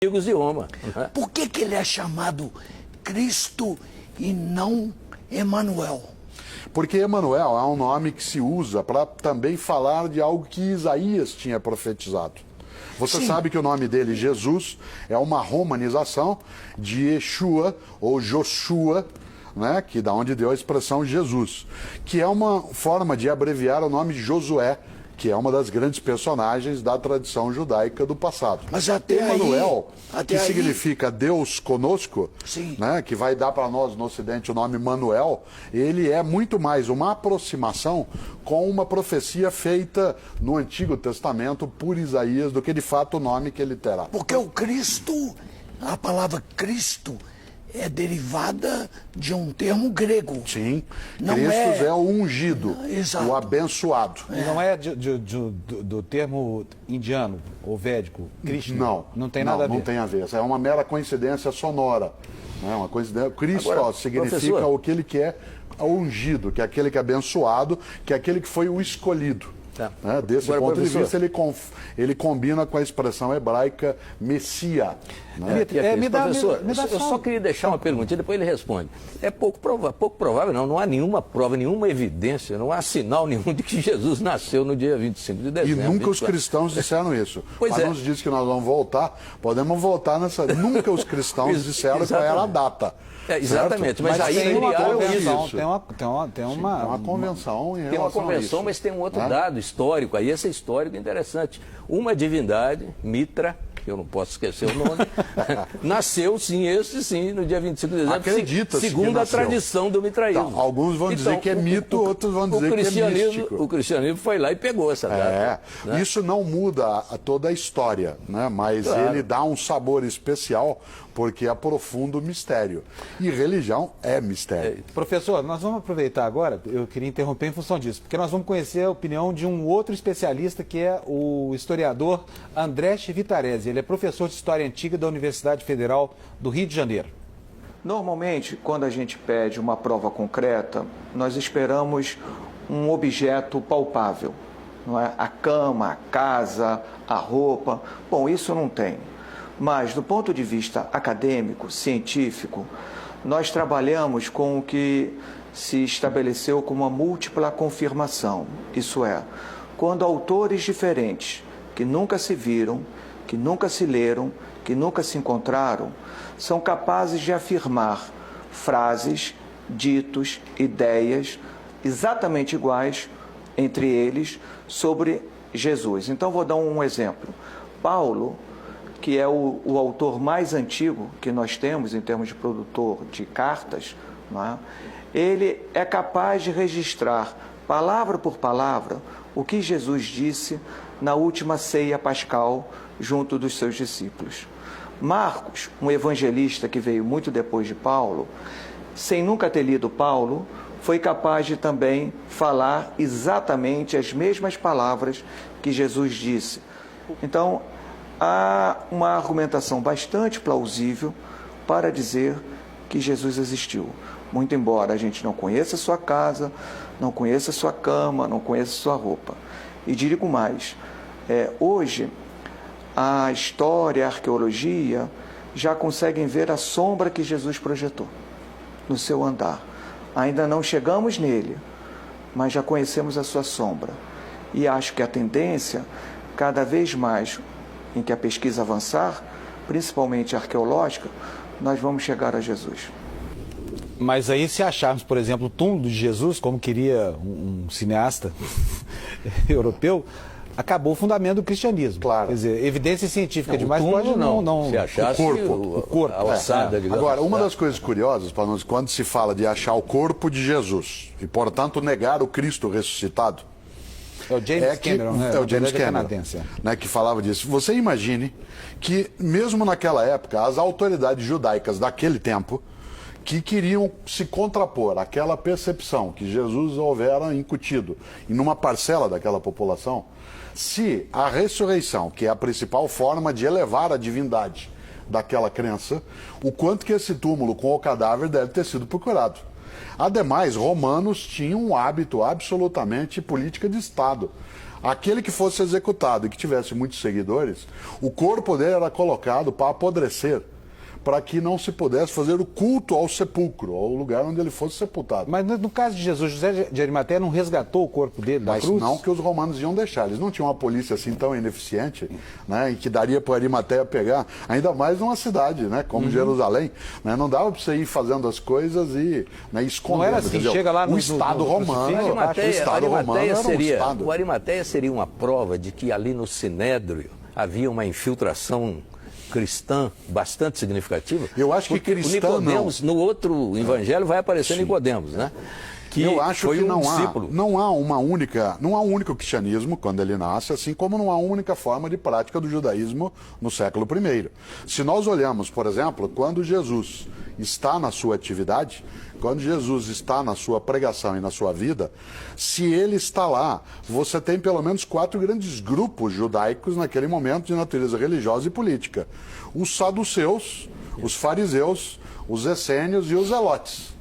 Amigos de Roma. Por que ele é chamado Cristo e não Emanuel? Porque Emanuel é um nome que se usa para também falar de algo que Isaías tinha profetizado. Você sabe que o nome dele, Jesus, é uma romanização de Yeshua ou Joshua, né, que da onde deu a expressão Jesus, que é uma forma de abreviar o nome de Josué, que é uma das grandes personagens da tradição judaica do passado. Mas até Emanuel, aí, que significa Deus conosco, né, que vai dar para nós no Ocidente o nome Manuel, ele é muito mais uma aproximação com uma profecia feita no Antigo Testamento por Isaías do que de fato o nome que ele terá. Porque o Cristo, a palavra Cristo, é derivada de um termo grego. Sim, Não Cristo é o ungido, Exato. o abençoado. E não é do termo indiano ou védico, Krishna? Não tem nada a ver. Não tem a ver. É uma mera coincidência sonora. Né? Uma coincidência. Cristo Agora, significa professor, o que ele quer, o ungido, que é aquele que é abençoado, que é aquele que foi o escolhido. Tá. Né? Desse Agora, ponto de professor, vista, ele combina com a expressão hebraica Messia. Né? Professor, eu só queria deixar uma perguntinha, depois ele responde. É pouco provável, não há nenhuma prova, nenhuma evidência, não há sinal nenhum de que Jesus nasceu no dia 25 de E dezembro. nunca os cristãos disseram isso. Pois Mas é. nos diz que nós vamos voltar, podemos voltar nessa. Nunca os cristãos disseram qual era a data. Exatamente, certo? mas aí tem uma criaram convenção, isso. tem uma convenção em Tem uma relação a convenção, isso. mas tem um outro Né? dado histórico, aí esse é histórico interessante. Uma divindade, Mitra, que eu não posso esquecer o nome, nasceu sim, no dia 25 de dezembro, Acredita-se que segundo a nasceu. tradição do mitraísmo. Então, alguns vão dizer que é mito, outros vão dizer que é místico. O cristianismo foi lá e pegou essa data. Né? Isso não muda toda a história, né? Mas ele dá um sabor especial porque aprofunda o mistério. E religião é mistério. Professor, nós vamos aproveitar agora, eu queria interromper em função disso, porque nós vamos conhecer a opinião de um outro especialista, que é o historiador André Chivitarese. Ele é professor de História Antiga da Universidade Federal do Rio de Janeiro. Normalmente, quando a gente pede uma prova concreta, nós esperamos um objeto palpável, não é? A cama, a casa, a roupa. Bom, isso não tem. Mas, do ponto de vista acadêmico, científico, nós trabalhamos com o que se estabeleceu como uma múltipla confirmação. Isso é, quando autores diferentes, que nunca se viram, que nunca se leram, que nunca se encontraram, são capazes de afirmar frases, ditos, ideias exatamente iguais entre eles sobre Jesus. Então, vou dar um exemplo. Paulo, que é o autor mais antigo que nós temos em termos de produtor de cartas, não é? Ele é capaz de registrar, palavra por palavra, o que Jesus disse na última ceia pascal junto dos seus discípulos. Marcos, um evangelista que veio muito depois de Paulo, sem nunca ter lido Paulo, foi capaz de também falar exatamente as mesmas palavras que Jesus disse. Então, há uma argumentação bastante plausível para dizer que Jesus existiu. Muito embora a gente não conheça a sua casa, não conheça a sua cama, não conheça a sua roupa. E digo mais, hoje a história, a arqueologia já conseguem ver a sombra que Jesus projetou no seu andar. Ainda não chegamos nele, mas já conhecemos a sua sombra. E acho que a tendência, cada vez mais em que a pesquisa avançar, principalmente arqueológica, nós vamos chegar a Jesus. Mas aí, se acharmos, por exemplo, o túmulo de Jesus, como queria um cineasta europeu, acabou o fundamento do cristianismo. Claro. Quer dizer, evidência científica demais túmulo pode não... Se achasse O corpo. a ossada, digamos. Agora, uma das coisas curiosas, para nós, quando se fala de achar o corpo de Jesus e, portanto, negar o Cristo ressuscitado, É o James Cameron, né? É o James Cameron, canadense. né, que falava disso. Você imagine que, mesmo naquela época, as autoridades judaicas daquele tempo, que queriam se contrapor àquela percepção que Jesus houvera incutido em uma parcela daquela população, se a ressurreição, que é a principal forma de elevar a divindade daquela crença, o quanto que esse túmulo com o cadáver deve ter sido procurado. Ademais, romanos tinham um hábito absolutamente política de Estado. aquele que fosse executado e que tivesse muitos seguidores, o corpo dele era colocado para apodrecer, para que não se pudesse fazer o culto ao sepulcro, ao lugar onde ele fosse sepultado. Mas no caso de Jesus, José de Arimateia não resgatou o corpo dele da Mas cruz? não que os romanos iam deixar. Eles não tinham uma polícia assim tão ineficiente, né, e que daria para Arimateia pegar, ainda mais numa cidade, né, como Jerusalém. Né, não dava para você ir fazendo as coisas e, né, escondendo. Não era assim, entendeu? chega lá no o Estado romano. O Arimateia seria uma prova de que ali no Sinédrio havia uma infiltração cristã bastante significativa. Eu acho que cristã Nicodemos, no outro evangelho vai aparecer Nicodemos, né? Que eu acho foi que não há um único cristianismo quando ele nasce, assim como não há uma única forma de prática do judaísmo no século I. Se nós olhamos, por exemplo, quando Jesus está na sua atividade, quando Jesus está na sua pregação e na sua vida, se ele está lá, você tem pelo menos 4 grandes grupos judaicos naquele momento de natureza religiosa e política. Os saduceus, os fariseus, os essênios e os zelotes.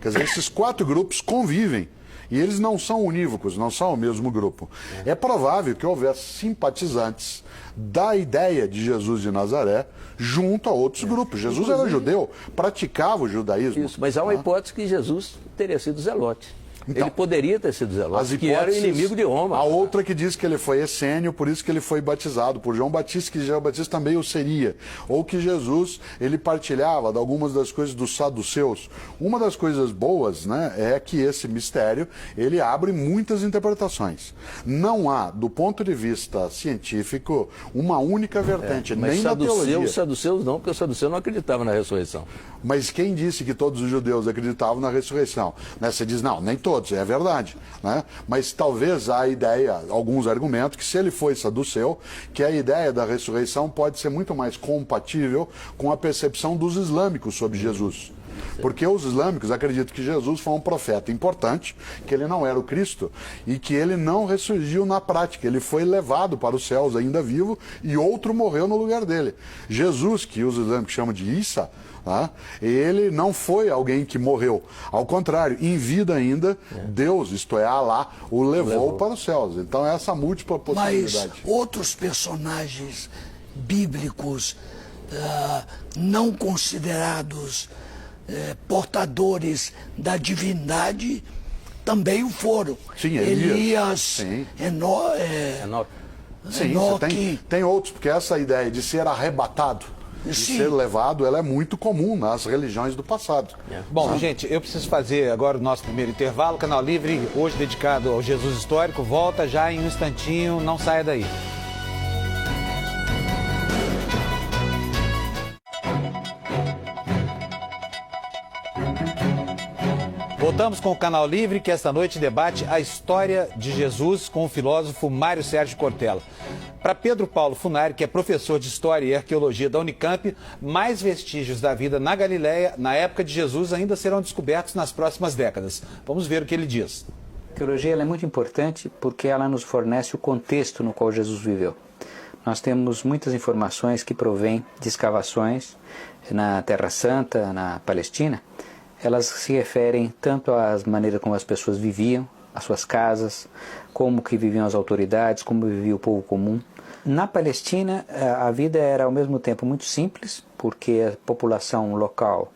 Quer dizer, esses 4 grupos convivem. E eles não são unívocos, não são o mesmo grupo. É provável que houvesse simpatizantes da ideia de Jesus de Nazaré junto a outros grupos. Jesus era judeu, praticava o judaísmo. Isso, mas há uma hipótese que Jesus teria sido zelote. Então, ele poderia ter sido zelote, que hipóteses, era o inimigo de Roma. A outra que diz que ele foi essênio, por isso que ele foi batizado por João Batista, que João Batista também o seria. Ou que Jesus, ele partilhava de algumas das coisas dos saduceus. Uma das coisas boas, né, é que esse mistério, ele abre muitas interpretações. Não há, do ponto de vista científico, uma única vertente, nem na teologia. Mas saduceus não, porque os saduceus não acreditavam na ressurreição. Mas quem disse que todos os judeus acreditavam na ressurreição? Né? Você diz, não, nem todos, é verdade. Né? Mas talvez há ideia, alguns argumentos, que se ele foi saduceu, que a ideia da ressurreição pode ser muito mais compatível com a percepção dos islâmicos sobre Jesus. Porque os islâmicos acreditam que Jesus foi um profeta importante, que ele não era o Cristo e que ele não ressurgiu na prática. Ele foi levado para os céus ainda vivo e outro morreu no lugar dele. Jesus, que os islâmicos chamam de Isa, ele não foi alguém que morreu. Ao contrário, em vida ainda, Deus, isto é, Alá, o levou para os céus. Então, essa múltipla possibilidade. Mas outros personagens bíblicos não considerados portadores da divindade também o foram. Sim, Elias, sim. Sim, Enoque. Tem outros, porque essa ideia de ser arrebatado, de ser levado, ela é muito comum nas religiões do passado. Bom, gente, eu preciso fazer agora o nosso primeiro intervalo. Canal Livre, hoje dedicado ao Jesus Histórico, volta já em um instantinho, não saia daí. Voltamos com o Canal Livre, que esta noite debate a história de Jesus com o filósofo Mário Sérgio Cortella. Para Pedro Paulo Funari, que é professor de História e Arqueologia da Unicamp, mais vestígios da vida na Galileia, na época de Jesus, ainda serão descobertos nas próximas décadas. Vamos ver o que ele diz. A arqueologia ela é muito importante porque ela nos fornece o contexto no qual Jesus viveu. Nós temos muitas informações que provêm de escavações na Terra Santa, na Palestina. Elas se referem tanto às maneiras como as pessoas viviam, as suas casas, como que viviam as autoridades, como vivia o povo comum. Na Palestina, a vida era ao mesmo tempo muito simples, porque a população local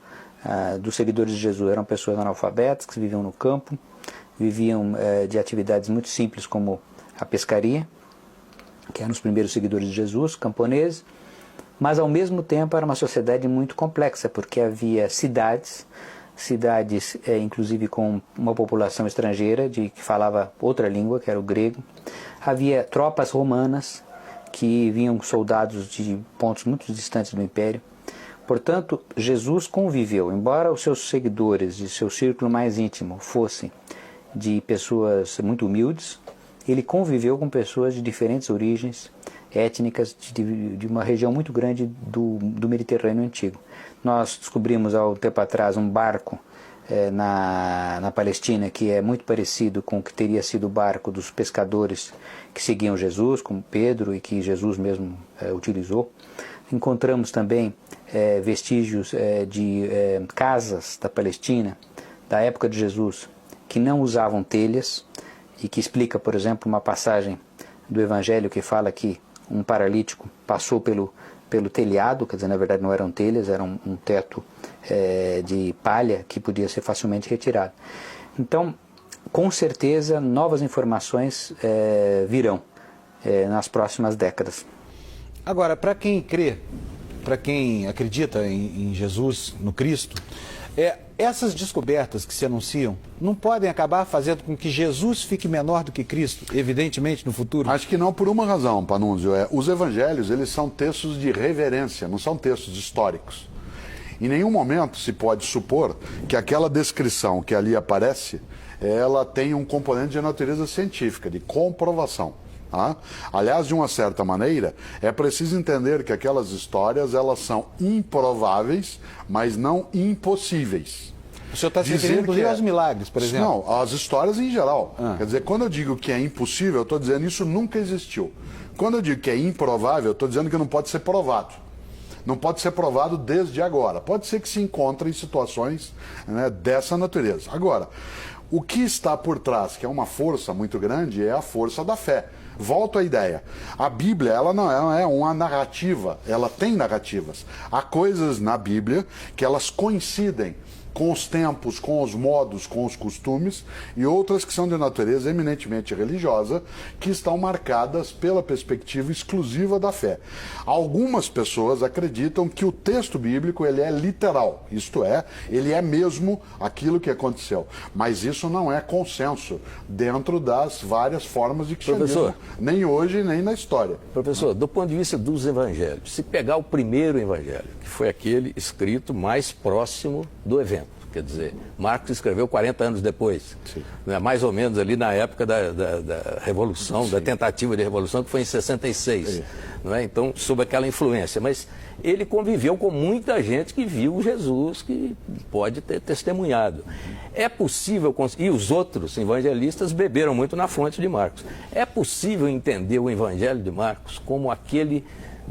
dos seguidores de Jesus eram pessoas analfabetas que viviam no campo, viviam de atividades muito simples como a pescaria, que eram os primeiros seguidores de Jesus, camponeses, mas ao mesmo tempo era uma sociedade muito complexa, porque havia cidades inclusive com uma população estrangeira que falava outra língua, que era o grego. Havia tropas romanas que vinham soldados de pontos muito distantes do império. Portanto, Jesus conviveu, embora os seus seguidores e seu círculo mais íntimo fossem de pessoas muito humildes, ele conviveu com pessoas de diferentes origens étnicas, de uma região muito grande do Mediterrâneo Antigo. Nós descobrimos há um tempo atrás um barco na Palestina que é muito parecido com o que teria sido o barco dos pescadores que seguiam Jesus, como Pedro, e que Jesus mesmo utilizou. Encontramos também vestígios de casas da Palestina, da época de Jesus, que não usavam telhas, e que explica, por exemplo, uma passagem do Evangelho que fala que um paralítico passou pelo telhado, quer dizer, na verdade não eram telhas, era um teto de palha que podia ser facilmente retirado. Então, com certeza, novas informações virão nas próximas décadas. Agora, para quem crê, para quem acredita em Jesus, no Cristo, essas descobertas que se anunciam não podem acabar fazendo com que Jesus fique menor do que Cristo, evidentemente, no futuro? Acho que não, por uma razão, Panunzio. Os evangelhos, eles são textos de reverência, não são textos históricos. Em nenhum momento se pode supor que aquela descrição que ali aparece, ela tem um componente de natureza científica, de comprovação. Tá? Aliás, de uma certa maneira, é preciso entender que aquelas histórias, elas são improváveis, mas não impossíveis. O senhor está se referindo, inclusive, aos milagres, por exemplo? Não, as histórias em geral. Quer dizer, quando eu digo que é impossível, eu estou dizendo isso nunca existiu. Quando eu digo que é improvável, eu estou dizendo que não pode ser provado. Não pode ser provado desde agora. Pode ser que se encontre em situações, né, dessa natureza. Agora, o que está por trás, que é uma força muito grande, é a força da fé. Volto à ideia. A Bíblia, ela não é uma narrativa, ela tem narrativas. Há coisas na Bíblia que elas coincidem com os tempos, com os modos, com os costumes, e outras que são de natureza eminentemente religiosa, que estão marcadas pela perspectiva exclusiva da fé. Algumas pessoas acreditam que o texto bíblico ele é literal, isto é, ele é mesmo aquilo que aconteceu. Mas isso não é consenso dentro das várias formas de cristianismo, professor, nem hoje, nem na história. Professor, do ponto de vista dos evangelhos, se pegar o primeiro evangelho, que foi aquele escrito mais próximo do evento, quer dizer, Marcos escreveu 40 anos depois, né, mais ou menos ali na época da Revolução, da tentativa de Revolução, que foi em 66, não é? Então, sob aquela influência, mas ele conviveu com muita gente que viu Jesus, que pode ter testemunhado. É possível, e os outros evangelistas beberam muito na fonte de Marcos, é possível entender o evangelho de Marcos como aquele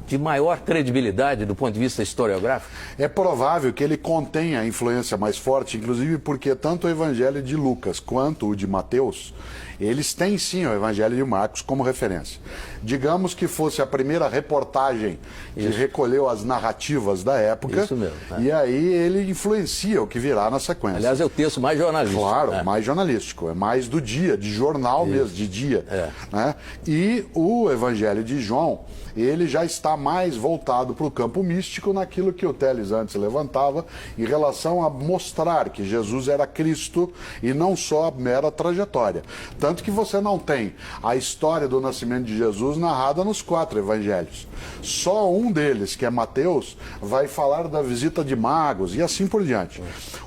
de maior credibilidade do ponto de vista historiográfico? É provável que ele contenha a influência mais forte, inclusive porque tanto o Evangelho de Lucas quanto o de Mateus, eles têm sim o Evangelho de Marcos como referência. Digamos que fosse a primeira reportagem que recolheu as narrativas da época, isso mesmo, e aí ele influencia o que virá na sequência. Aliás, é o texto mais jornalístico. Claro, mais jornalístico, é mais do dia, de jornal mesmo, de dia. Né? E o Evangelho de João, ele já está mais voltado para o campo místico naquilo que o Teles antes levantava em relação a mostrar que Jesus era Cristo e não só a mera trajetória. Tanto que você não tem a história do nascimento de Jesus narrada nos 4 evangelhos. Só um deles, que é Mateus, vai falar da visita de magos e assim por diante.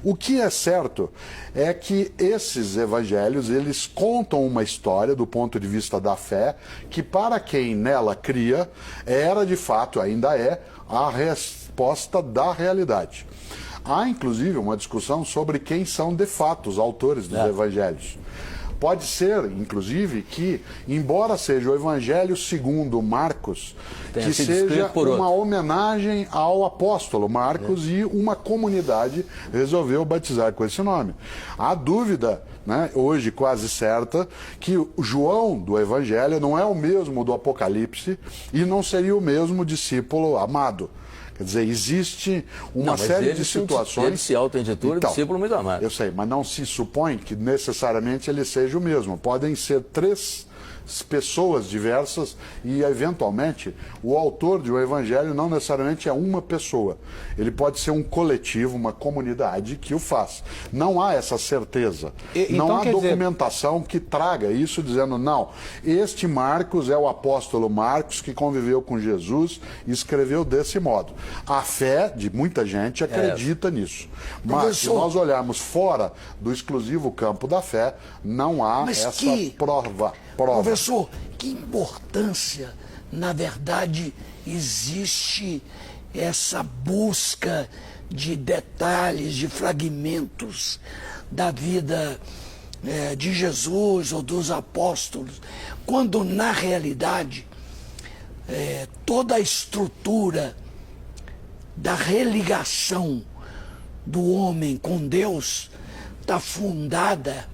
O que é certo é que esses evangelhos, eles contam uma história do ponto de vista da fé, que para quem nela cria, era de fato, ainda é, a resposta da realidade. Há inclusive uma discussão sobre quem são de fato os autores dos evangelhos. Pode ser, inclusive, que, embora seja o Evangelho segundo Marcos, que seja uma homenagem ao apóstolo Marcos e uma comunidade resolveu batizar com esse nome. Há dúvida, né, hoje quase certa, que o João do Evangelho não é o mesmo do Apocalipse e não seria o mesmo discípulo amado. Quer dizer, existe uma série de situações... Ele se auto-intitula discípulo muito amado. Eu sei, mas não se supõe que necessariamente ele seja o mesmo. Podem ser 3 pessoas diversas e, eventualmente, o autor de um evangelho não necessariamente é uma pessoa. Ele pode ser um coletivo, uma comunidade que o faz. Não há essa certeza. Não há documentação que traga isso dizendo, não, este Marcos é o apóstolo Marcos que conviveu com Jesus e escreveu desse modo. A fé de muita gente acredita nisso. Mas se nós olharmos fora do exclusivo campo da fé, não há essa prova. Professor, que importância, na verdade, existe essa busca de detalhes, de fragmentos da vida de Jesus ou dos apóstolos, quando, na realidade, toda a estrutura da religação do homem com Deus está fundada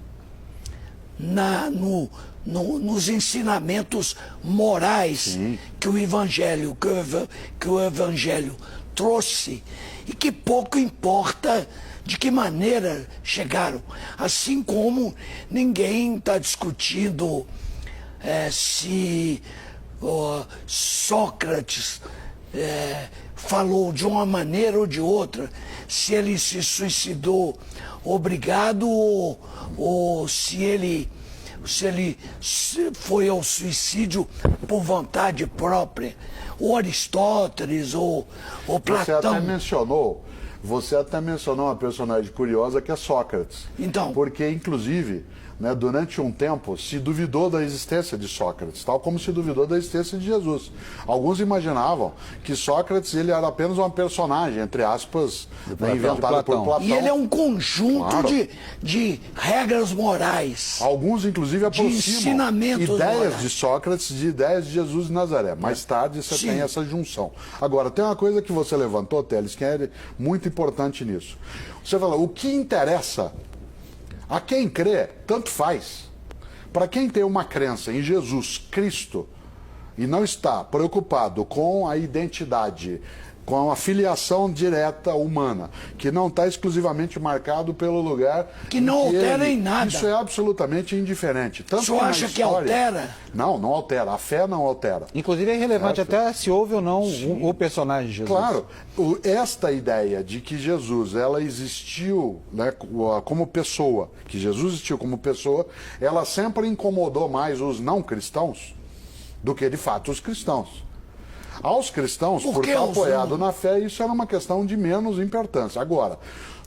nos ensinamentos morais que o Evangelho trouxe e que pouco importa de que maneira chegaram. Assim como ninguém está discutindo se Sócrates falou de uma maneira ou de outra, se ele se suicidou obrigado ou se ele foi ao suicídio por vontade própria, ou Aristóteles ou Platão. Você até mencionou uma personagem curiosa que é Sócrates. Então, porque, inclusive, né, durante um tempo se duvidou da existência de Sócrates, tal como se duvidou da existência de Jesus. Alguns imaginavam que Sócrates ele era apenas uma personagem, entre aspas, inventado por Platão. E ele é um conjunto de regras morais. Alguns, inclusive, aproximam ideias morais de Sócrates de ideias de Jesus de Nazaré. Mais tarde você tem essa junção. Agora, tem uma coisa que você levantou, Teles, que é muito importante nisso. Você falou, o que interessa a quem crê, tanto faz. Para quem tem uma crença em Jesus Cristo e não está preocupado com a identidade, com a filiação direta humana, que não está exclusivamente marcado pelo lugar... Que não altera em nada. Isso é absolutamente indiferente. Tanto Você acha que altera? Não, não altera. A fé não altera. Inclusive é irrelevante até se houve ou não o personagem de Jesus. Claro. Esta ideia de que Jesus ela existiu, né, como pessoa, que Jesus existiu como pessoa, ela sempre incomodou mais os não cristãos do que, de fato, os cristãos. Aos cristãos, por estar apoiado na fé, isso era uma questão de menos importância. Agora,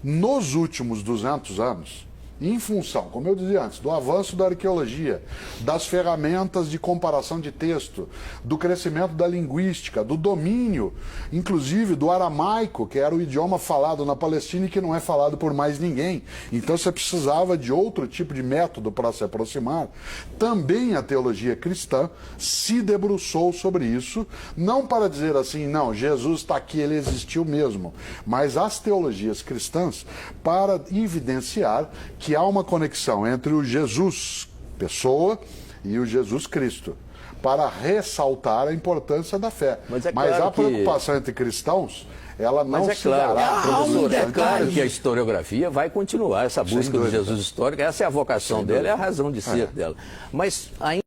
nos últimos 200 anos, em função, como eu dizia antes, do avanço da arqueologia, das ferramentas de comparação de texto, do crescimento da linguística, do domínio, inclusive do aramaico, que era o idioma falado na Palestina e que não é falado por mais ninguém. Então você precisava de outro tipo de método para se aproximar. Também a teologia cristã se debruçou sobre isso, não para dizer assim, não, Jesus está aqui, ele existiu mesmo, mas as teologias cristãs para evidenciar que há uma conexão entre o Jesus, pessoa, e o Jesus Cristo, para ressaltar a importância da fé. Mas a preocupação entre cristãos, ela não se dará. Professor, é claro que a historiografia vai continuar, essa busca do Jesus histórico, essa é a vocação dela, é a razão de ser dela. Mas ainda